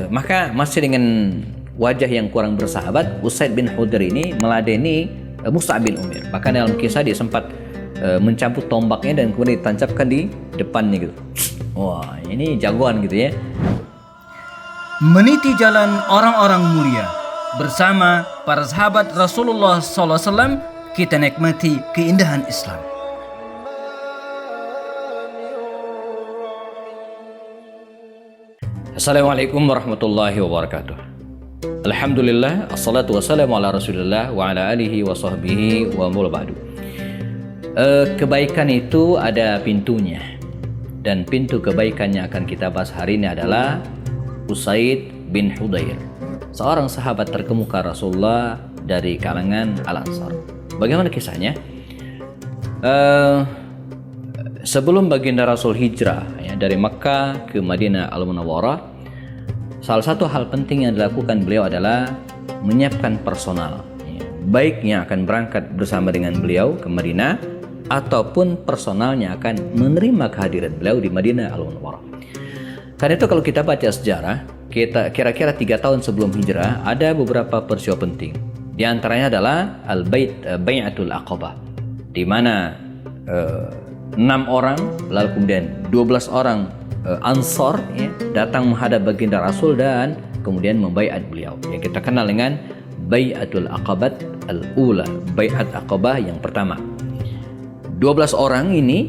maka masih dengan wajah yang kurang bersahabat, Usaid bin Hudayr ini meladeni Mus'ab bin Umair. Bahkan dalam kisah dia sempat mencabut tombaknya dan kemudian ditancapkan di depannya gitu. Wah, ini jagoan gitu ya. Meniti jalan orang-orang mulia bersama para sahabat Rasulullah SAW, kita nikmati keindahan Islam. Assalamualaikum warahmatullahi wabarakatuh. Alhamdulillah, assalatu wassalamu ala rasulillah wa ala alihi wa sahbihi wa mulabadu. Kebaikan itu ada pintunya, dan pintu kebaikan yang akan kita bahas hari ini adalah Usaid bin Hudayr, seorang sahabat terkemuka Rasulullah dari kalangan Al-Ansar. Bagaimana kisahnya? Sebelum baginda Rasul hijrah dari Makkah ke Madinah Al-Munawwarah, salah satu hal penting yang dilakukan beliau adalah menyiapkan personal, baik yang akan berangkat bersama dengan beliau ke Madinah ataupun personalnya akan menerima kehadiran beliau di Madinah Al-Munawwarah. Karena itu kalau kita baca sejarah, kita kira-kira 3 tahun sebelum hijrah ada beberapa peristiwa penting. Di antaranya adalah Bai'atul Aqabah, di mana 6 orang lalu kemudian 12 orang Ansar datang menghadap baginda Rasul dan kemudian membaiat beliau, yang kita kenal dengan Bai'atul Aqabat al-Ula, Bai'at Aqabah yang pertama. 12 orang ini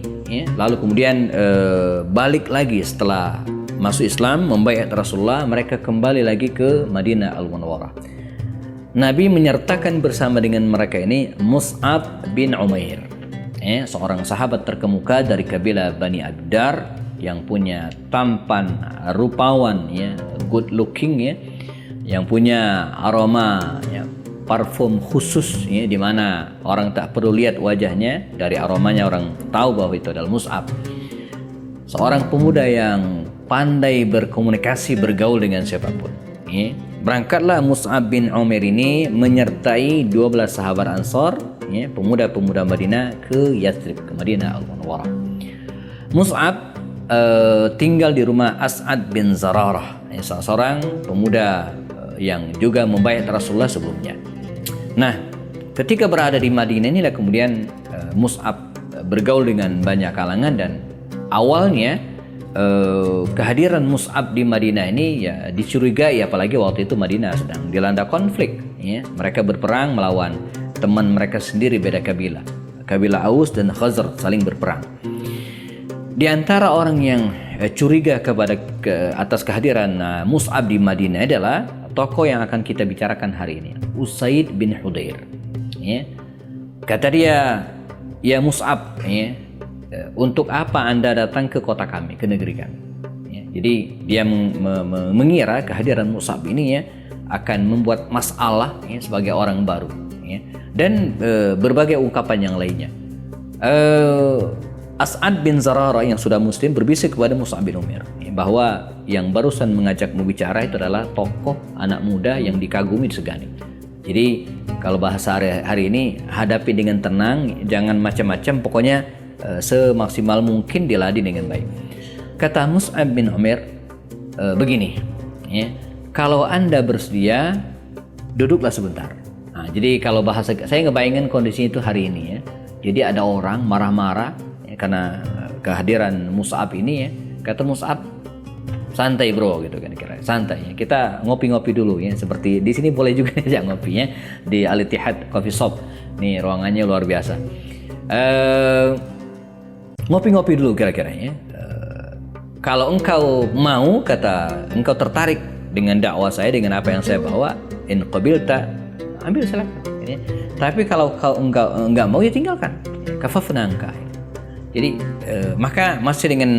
lalu kemudian balik lagi setelah masuk Islam, membaiat Rasulullah. Mereka kembali lagi ke Madinah Al-Munawwarah. Nabi menyertakan bersama dengan mereka ini Mus'ab bin Umair, seorang sahabat terkemuka dari kabilah Bani Abdar yang punya tampan, rupawan, good looking, yang punya aroma, parfum khusus, di mana orang tak perlu lihat wajahnya, dari aromanya orang tahu bahwa itu adalah Mus'ab. Seorang pemuda yang pandai berkomunikasi, bergaul dengan siapapun. Berangkatlah Mus'ab bin Umair ini menyertai 12 sahabat Ansar, pemuda-pemuda Madinah, ke Yathrib, ke Madinah Al-Munawwarah. Mus'ab tinggal di rumah As'ad bin Zararah, seorang pemuda yang juga membaiat Rasulullah sebelumnya. Nah, ketika berada di Madinah inilah kemudian Mus'ab bergaul dengan banyak kalangan, dan awalnya kehadiran Mus'ab di Madinah ini dicurigai, apalagi waktu itu Madinah sedang dilanda konflik. Mereka berperang melawan teman mereka sendiri, beda kabilah Aus dan Khazraj, saling berperang. Di antara orang yang curiga atas kehadiran Mus'ab di Madinah adalah tokoh yang akan kita bicarakan hari ini, Usaid bin Hudayr. Kata dia, "Ya Mus'ab, untuk apa Anda datang ke kota kami, ke negeri kami?" Jadi dia mengira kehadiran Mus'ab ini akan membuat masalah sebagai orang baru, dan berbagai ungkapan yang lainnya. As'ad bin Zararah yang sudah muslim berbisik kepada Mus'ab bin Umair bahwa yang barusan mengajak berbicara itu adalah tokoh anak muda yang dikagumi, disegani. Jadi kalau bahasa hari ini, hadapi dengan tenang, jangan macam-macam, pokoknya semaksimal mungkin diladi dengan baik. Kata Mus'ab bin Umair begini, kalau Anda bersedia, duduklah sebentar. Nah, jadi kalau bahasa saya ngebayangin kondisi itu hari ini, jadi ada orang marah-marah karena kehadiran Mus'ab ini, kata Mus'ab, santai bro, gitu kan, kira santai, kita ngopi-ngopi dulu, seperti di sini boleh juga aja ngopi, di Al-Ittihad Coffee Shop, nih ruangannya luar biasa. Ngopi-ngopi dulu kira-kira, kalau engkau mau, kata, engkau tertarik dengan dakwah saya, dengan apa yang saya bawa, in qabilta, ambil silakan. Tapi kalau kau enggak mau, ya tinggalkan, kafafna angka. Jadi maka masih dengan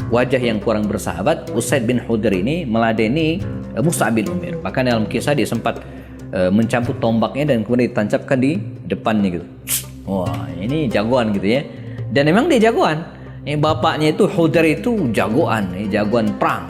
wajah yang kurang bersahabat, Usaid bin Hudayr ini meladeni Mus'ab bin Umair. Bahkan dalam kisah dia sempat mencabut tombaknya dan kemudian ditancapkan di depannya gitu. Wah, ini jagoan gitu ya. Dan memang dia jagoan. Bapaknya itu Hudayr itu jagoan perang.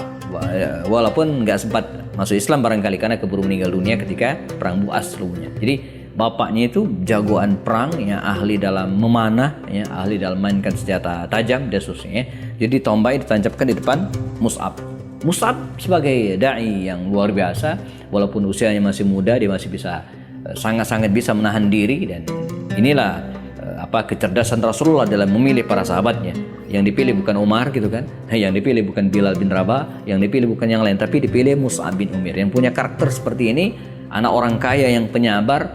Walaupun nggak sempat masuk Islam barangkali karena keburu meninggal dunia ketika perang Bu'as sebelumnya. Jadi bapaknya itu jagoan perang, ahli dalam memanah, ahli dalam mainkan senjata tajam dan seterusnya. Jadi tombak ditancapkan di depan Mus'ab. Mus'ab sebagai dai yang luar biasa, walaupun usianya masih muda, dia masih bisa sangat-sangat bisa menahan diri. Dan inilah kecerdasan Rasulullah dalam memilih para sahabatnya. Yang dipilih bukan Umar gitu kan, yang dipilih bukan Bilal bin Rabah, yang dipilih bukan yang lain, tapi dipilih Mus'ab bin Umair yang punya karakter seperti ini, anak orang kaya yang penyabar,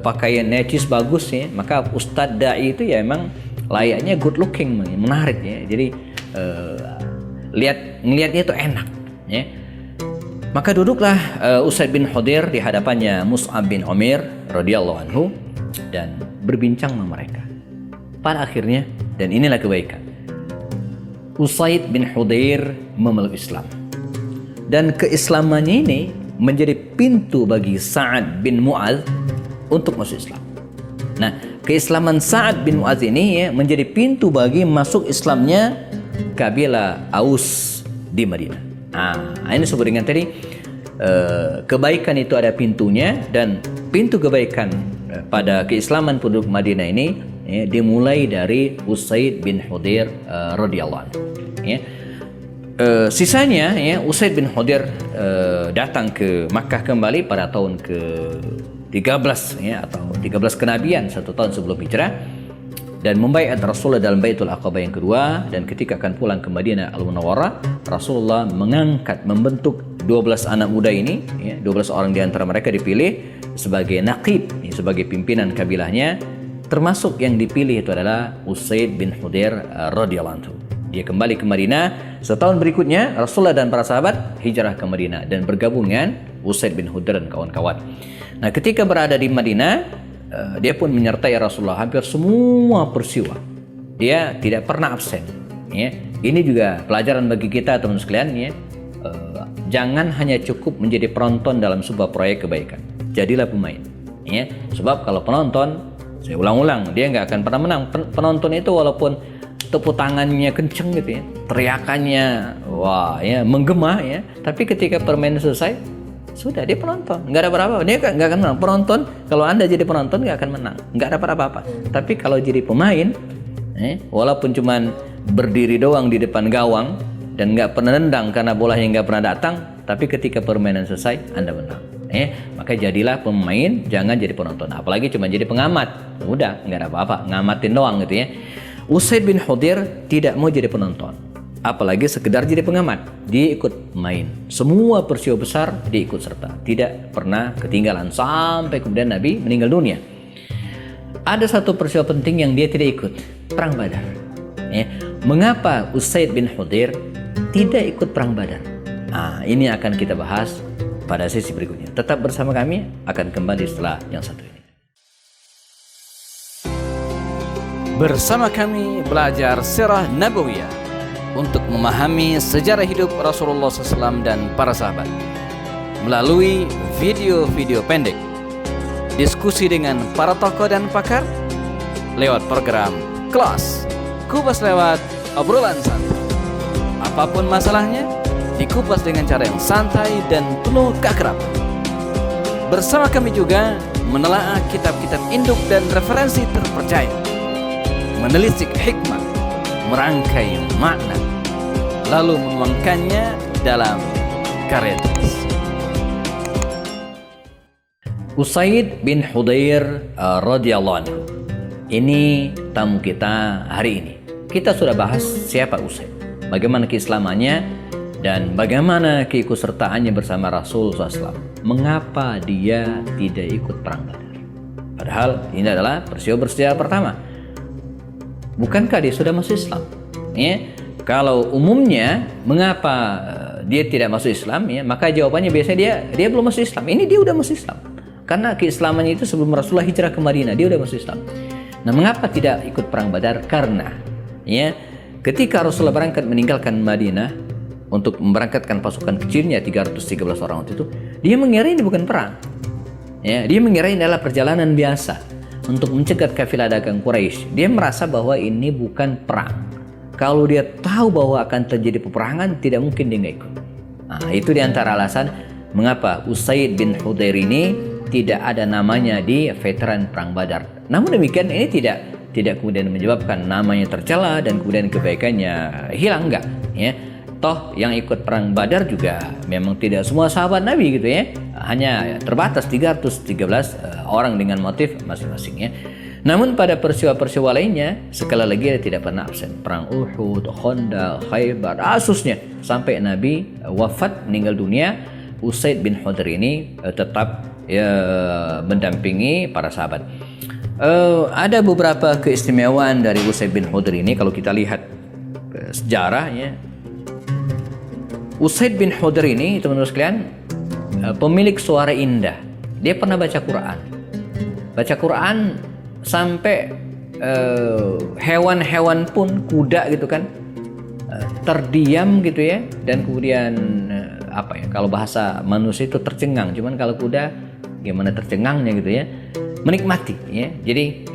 pakaian necis bagus ya. Maka Ustadz Da'i itu ya emang layaknya good looking, menarik ya. Jadi ngelihatnya itu enak ya. Maka duduklah Usaid bin Hudair di hadapannya Mus'ab bin Umair radhiyallahu anhu dan berbincang sama mereka. Pada akhirnya, dan inilah kebaikan, Usaid bin Hudair memeluk Islam, dan keislamannya ini menjadi pintu bagi Sa'ad bin Mu'adz untuk masuk Islam. Nah, keislaman Sa'ad bin Mu'adz ini ya, menjadi pintu bagi masuk Islamnya kabilah Aus di Madinah. Nah, ini disebut dengan tadi kebaikan itu ada pintunya, dan pintu kebaikan pada keislaman penduduk Madinah ini ya, dimulai dari Usaid bin Hudair radhiyallahu anhu. Ya. Sisanya ya, Usaid bin Hudair datang ke Makkah kembali pada tahun ke-13 ya, atau 13 kenabian, 1 tahun sebelum hijrah, dan membaiat Rasulullah dalam Baitul Aqabah yang kedua. Dan ketika akan pulang ke Madinah Al-Munawwarah, Rasulullah membentuk 12 anak muda ini ya, 12 orang di antara mereka dipilih sebagai naqib ya, sebagai pimpinan kabilahnya. Termasuk yang dipilih itu adalah Usaid bin Hudair radhiyallahu anhu. Dia kembali ke Madinah. Setahun berikutnya Rasulullah dan para sahabat hijrah ke Madinah dan bergabung dengan Usaid bin Hudair dan kawan-kawan. Nah, ketika berada di Madinah, dia pun menyertai Rasulullah hampir semua peristiwa. Dia tidak pernah absen. Ya. Ini juga pelajaran bagi kita teman sekalian ya. Jangan hanya cukup menjadi penonton dalam sebuah proyek kebaikan. Jadilah pemain. Ya. Sebab kalau penonton, saya ulang-ulang, dia nggak akan pernah menang. Penonton itu walaupun tepuk tangannya kenceng gitu ya, teriakannya wah ya menggema ya, tapi ketika permainan selesai, sudah dia penonton, nggak ada apa-apa, dia nggak akan menang. Penonton, kalau Anda jadi penonton nggak akan menang, nggak ada apa-apa. Tapi kalau jadi pemain, walaupun cuman berdiri doang di depan gawang dan nggak pernah nendang karena bolanya nggak pernah datang, tapi ketika permainan selesai Anda menang. Maka jadilah pemain, jangan jadi penonton. Apalagi cuma jadi pengamat, udah nggak ada apa-apa, ngamatin doang gitu ya. Usaid bin Hudair tidak mau jadi penonton, apalagi sekedar jadi pengamat. Dia ikut main, semua peristiwa besar dia ikut serta, tidak pernah ketinggalan sampai kemudian Nabi meninggal dunia. Ada satu peristiwa penting yang dia tidak ikut, perang Badar. Mengapa Usaid bin Hudair tidak ikut perang Badar? Ini akan kita bahas pada sesi berikutnya. Tetap bersama kami, akan kembali setelah yang satu ini. Bersama kami belajar Sirah Nabawiyah untuk memahami sejarah hidup Rasulullah SAW dan para sahabat melalui video-video pendek, diskusi dengan para tokoh dan pakar lewat program Kelas Kupas lewat obrolan santai. Apapun masalahnya, dikupas dengan cara yang santai dan penuh keakraban. Bersama kami juga menelaah kitab-kitab induk dan referensi terpercaya, menelisik hikmah, merangkai makna, lalu menuangkannya dalam karya tulis. Usaid bin Hudair radhiyallahu anhu. Ini tamu kita hari ini. Kita sudah bahas siapa Usaid, bagaimana keislamannya, dan bagaimana keikutsertaannya bersama Rasul SAW. Mengapa dia tidak ikut perang Badar? Padahal ini adalah peristiwa bersejarah pertama. Bukankah dia sudah masuk Islam? Kalau umumnya mengapa dia tidak masuk Islam ya, maka jawabannya biasanya dia belum masuk Islam. Ini dia udah masuk Islam. Karena keislamannya itu sebelum Rasulullah hijrah ke Madinah, dia udah masuk Islam. Nah, mengapa tidak ikut perang Badar? Karena ketika Rasulullah berangkat meninggalkan Madinah untuk memberangkatkan pasukan kecilnya 313 orang waktu itu, dia mengira ini bukan perang. Dia mengira ini adalah perjalanan biasa untuk mencegat kafilah dagang Quraisy. Dia merasa bahwa ini bukan perang. Kalau dia tahu bahwa akan terjadi peperangan, tidak mungkin dia nggak ikut. Itu diantara alasan mengapa Usaid bin Hudair ini tidak ada namanya di veteran perang Badar. Namun demikian ini tidak kemudian menyebabkan namanya tercela dan kemudian kebaikannya hilang, enggak. Toh yang ikut perang Badar juga memang tidak semua sahabat Nabi gitu ya. Hanya terbatas 313 orang dengan motif masing-masing ya. Namun pada peristiwa-peristiwa lainnya sekali lagi dia tidak pernah absen. Perang Uhud, Khandaq, Khaybar, khususnya sampai Nabi wafat meninggal dunia, Usaid bin Hudr ini tetap mendampingi para sahabat. Ada beberapa keistimewaan dari Usaid bin Hudr ini kalau kita lihat sejarahnya. Usaid bin Hudr ini teman-teman sekalian pemilik suara indah. Dia pernah baca Quran. Baca Quran sampai hewan-hewan pun, kuda gitu kan, terdiam gitu ya, dan kemudian kalau bahasa manusia itu tercengang, cuman kalau kuda gimana tercengangnya gitu ya, menikmati ya. Jadi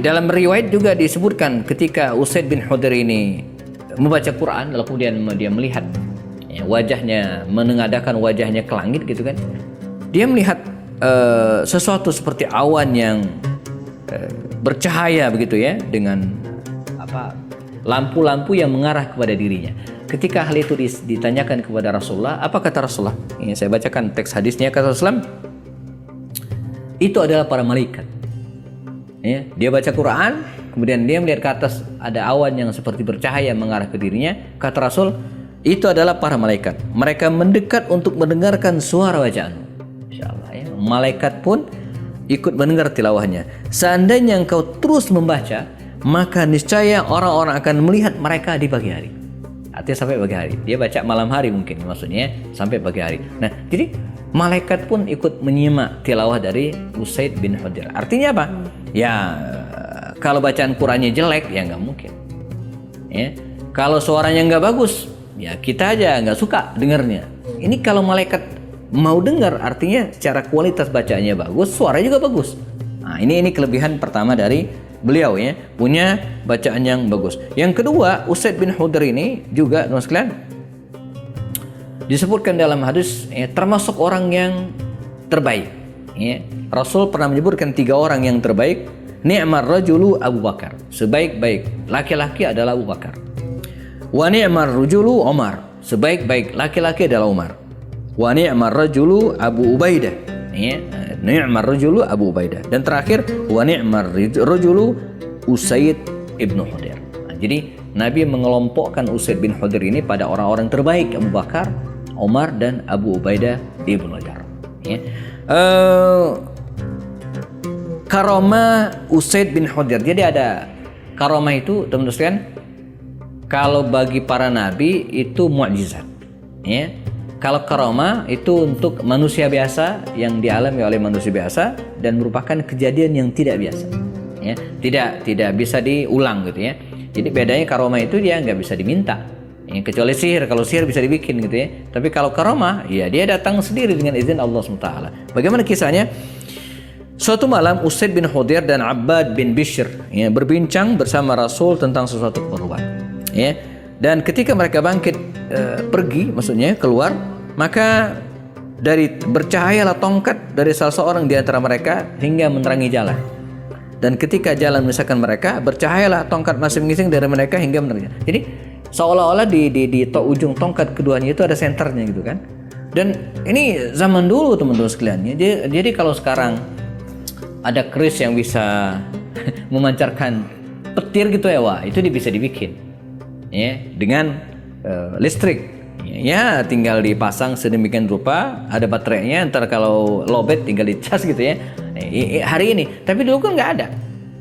dalam riwayat juga disebutkan ketika Usaid bin Hudr ini membaca Quran lalu kemudian dia melihat ya, wajahnya menengadakan wajahnya ke langit gitu kan, dia melihat sesuatu seperti awan yang bercahaya begitu ya, dengan lampu-lampu yang mengarah kepada dirinya. Ketika hal itu ditanyakan kepada Rasulullah, apa kata Rasulullah? Ini saya bacakan teks hadisnya. Kata Rasulullah, itu adalah para malaikat. Ya, dia baca Quran, kemudian dia melihat ke atas ada awan yang seperti bercahaya mengarah ke dirinya. Kata Rasul, itu adalah para malaikat. Mereka mendekat untuk mendengarkan suara bacaanmu. Insyaallah ya. Malaikat pun ikut mendengar tilawahnya. Seandainya engkau terus membaca, maka niscaya orang-orang akan melihat mereka di pagi hari. Artinya sampai pagi hari. Dia baca malam hari mungkin maksudnya sampai pagi hari. Nah, jadi malaikat pun ikut menyimak tilawah dari Usaid bin Hudr. Artinya apa? Ya, kalau bacaan Qurannya jelek ya nggak mungkin. Ya, kalau suaranya nggak bagus, ya kita aja nggak suka dengarnya. Ini kalau malaikat mau dengar, artinya secara kualitas bacaannya bagus, suaranya juga bagus. Nah, ini kelebihan pertama dari beliau ya, punya bacaan yang bagus. Yang kedua, Usaid bin Hudr ini juga teman sekalian disebutkan dalam hadis ya, termasuk orang yang terbaik. Ya. Rasul pernah menyebutkan 3 orang yang terbaik. Ni'mar rajulu Abu Bakar. Sebaik-baik laki-laki adalah Abu Bakar. Wa ni'mar rajulu Umar. Sebaik-baik laki-laki adalah Umar. Wa ni'mar rajulu Abu Ubaidah. Ya. Ni'mar rajulu Abu Ubaidah. Dan terakhir wa ni'mar rajulu Usaid ibn Hudr. Nah, jadi Nabi mengelompokkan Usaid bin Hudr ini pada orang-orang terbaik, Abu Bakar, Umar dan Abu Ubaidah ibn Jarrah. Ya. Karomah Usaid bin Hudr. Jadi ada karomah itu teman-teman sekalian, kalau bagi para nabi itu mukjizat. Ya. Kalau karomah itu untuk manusia biasa yang dialami oleh manusia biasa dan merupakan kejadian yang tidak biasa. Ya. Tidak bisa diulang gitu ya. Jadi bedanya karomah itu dia nggak bisa diminta. Ya, kecuali sihir, kalau sihir bisa dibikin gitu ya. Tapi kalau karomah, ya dia datang sendiri dengan izin Allah SWT. Bagaimana kisahnya? Suatu malam Usaid bin Hudr dan Abbad bin Bishr ya, berbincang bersama Rasul tentang sesuatu keperluan. Ya. Dan ketika mereka bangkit pergi, maksudnya keluar, maka bercahayalah tongkat dari salah seorang di antara mereka hingga menerangi jalan. Dan ketika jalan memisahkan mereka, bercahayalah tongkat masing-masing dari mereka hingga menerangi. Jadi seolah-olah di ujung tongkat keduanya itu ada senternya gitu kan. Dan ini zaman dulu teman-teman sekalian ya. Jadi kalau sekarang ada keris yang bisa memancarkan petir gitu ya, wah itu bisa dibikin ya dengan listrik. Ya tinggal dipasang sedemikian rupa, ada baterainya, ntar kalau lowbat tinggal dicas gitu ya. Hari ini, tapi dulu kan nggak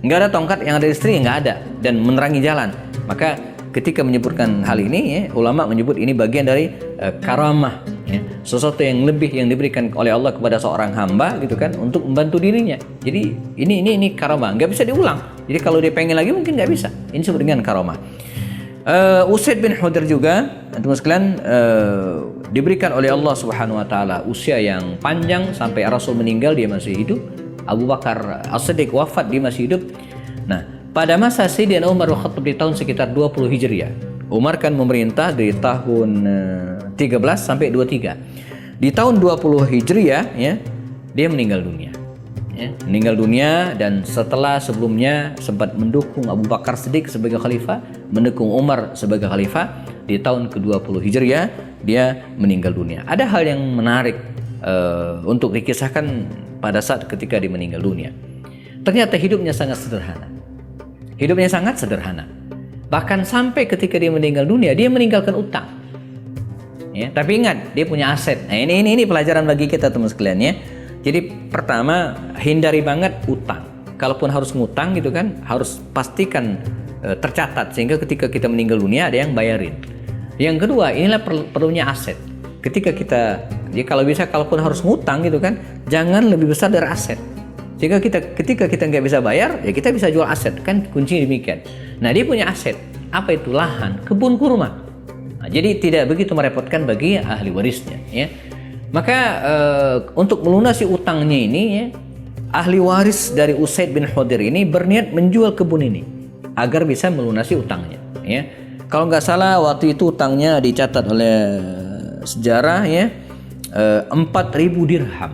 ada tongkat yang ada listrik, nggak ada, dan menerangi jalan. Maka ketika menyebutkan hal ini ya, ulama menyebut ini bagian dari karamah ya, sesuatu yang lebih yang diberikan oleh Allah kepada seorang hamba gitu kan untuk membantu dirinya. Jadi ini karamah, nggak bisa diulang. Jadi kalau dia pengen lagi mungkin nggak bisa. Ini disebut dengan karamah. Usaid bin Hudr juga teman sekalian diberikan oleh Allah Subhanahu wa taala usia yang panjang sampai Rasul meninggal dia masih hidup. Abu Bakar As-Siddiq wafat dia masih hidup. Nah, pada masa Sayyidina Umar Al-Khattab di tahun sekitar 20 Hijriah. Umar kan memerintah dari tahun 13 sampai 23. Di tahun 20 Hijriah ya, dia meninggal dunia. Ya, meninggal dunia dan setelah sebelumnya sempat mendukung Abu Bakar Siddiq sebagai khalifah, mendukung Umar sebagai khalifah. di tahun ke-20 Hijriah dia meninggal dunia. Ada hal yang menarik untuk dikisahkan pada saat ketika dia meninggal dunia. Ternyata hidupnya sangat sederhana. Hidupnya sangat sederhana. Bahkan sampai ketika dia meninggal dunia, dia meninggalkan utang. Ya, tapi ingat, dia punya aset. Nah, ini pelajaran bagi kita teman sekalian ya. Jadi pertama, hindari banget utang. Kalaupun harus ngutang gitu kan, harus pastikan tercatat sehingga ketika kita meninggal dunia ada yang bayarin. Yang kedua, inilah perlunya aset. Ketika kita, ya kalau bisa, kalaupun harus ngutang gitu kan, jangan lebih besar dari aset. Sehingga ketika kita nggak bisa bayar, ya kita bisa jual aset. Kan kuncinya demikian. Nah, dia punya aset. Apa itu? Lahan, kebun kurma. Nah, jadi tidak begitu merepotkan bagi ahli warisnya. Ya. Maka untuk melunasi utangnya ini, ya, ahli waris dari Usaid bin Hudayr ini berniat menjual kebun ini agar bisa melunasi utangnya. Ya. Kalau nggak salah waktu itu utangnya dicatat oleh sejarah ya 4.000 dirham.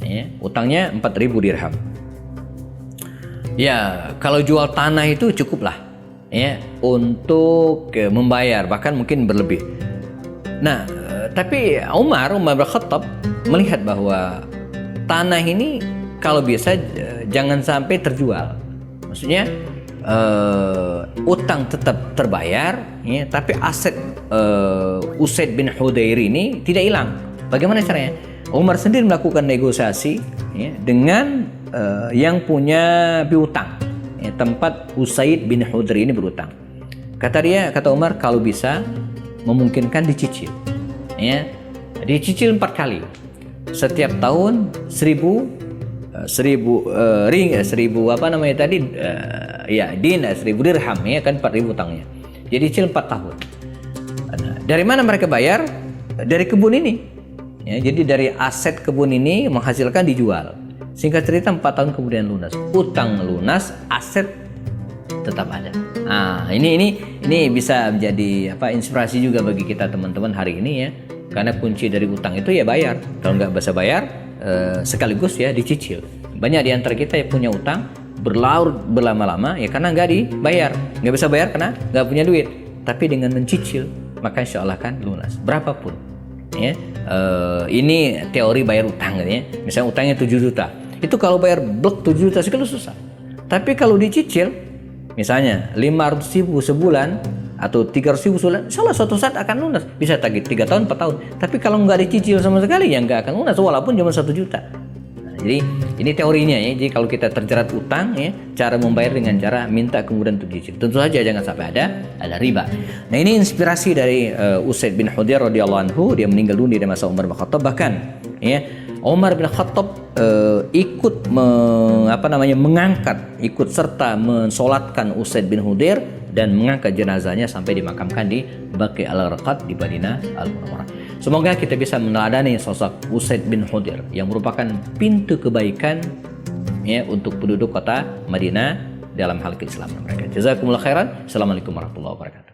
Ya, utangnya 4.000 dirham. Ya, kalau jual tanah itu cukuplah. Ya, untuk membayar, bahkan mungkin berlebih. Nah, tapi Umar bin Khattab melihat bahwa tanah ini kalau bisa jangan sampai terjual. Maksudnya utang tetap terbayar, ya, tapi aset Usaid bin Hudayr ini tidak hilang. Bagaimana caranya? Umar sendiri melakukan negosiasi ya, dengan yang punya piutang. Ya, tempat Usaid bin Hudayr ini berutang. Kata Umar, kalau bisa memungkinkan dicicil. Ya, dicicil 4 kali. Setiap tahun 1.000 dirham ya kan 4.000 utangnya. Jadi cicil 4 tahun. Nah, dari mana mereka bayar? Dari kebun ini. Ya, jadi dari aset kebun ini menghasilkan dijual. Singkat cerita 4 tahun kemudian lunas. Utang lunas, aset tetap ada. Nah, ini bisa menjadi inspirasi juga bagi kita teman-teman hari ini ya. Karena kunci dari utang itu ya bayar. Kalau nggak bisa bayar sekaligus ya dicicil. Banyak di antara kita yang punya utang berlarut berlama-lama ya karena nggak dibayar. Nggak bisa bayar karena nggak punya duit. Tapi dengan mencicil maka insya Allah kan lunas. Berapapun. Ya, ini teori bayar utang ya. Misalnya utangnya 7 juta. Itu kalau bayar blok 7 juta sekali susah. Tapi kalau dicicil, misalnya 500.000 sebulan atau 300.000 sebulan, salah suatu saat akan lunas. Bisa tagih 3 tahun, 4 tahun. Tapi kalau nggak dicicil sama sekali, ya nggak akan lunas walaupun cuma 1 juta. Nah, jadi ini teorinya ya. Jadi kalau kita terjerat utang ya, cara membayar dengan cara minta kemudian untuk dicicil. Tentu saja jangan sampai ada riba. Nah, ini inspirasi dari Usaid bin Hudayr radhiyallahu anhu. Dia meninggal dunia di masa Umar bin Khattab. Bahkan ya Umar bin Khattab ikut ikut serta mensolatkan Usaid bin Hudayr dan mengangkat jenazahnya sampai dimakamkan di Baqi al-Gharqad di Madinah al-Munawwarah. Semoga kita bisa meneladani sosok Usaid bin Hudayr yang merupakan pintu kebaikan ya untuk penduduk kota Madinah dalam hal keislaman mereka. Jazakumullah khairan. Assalamualaikum warahmatullahi wabarakatuh.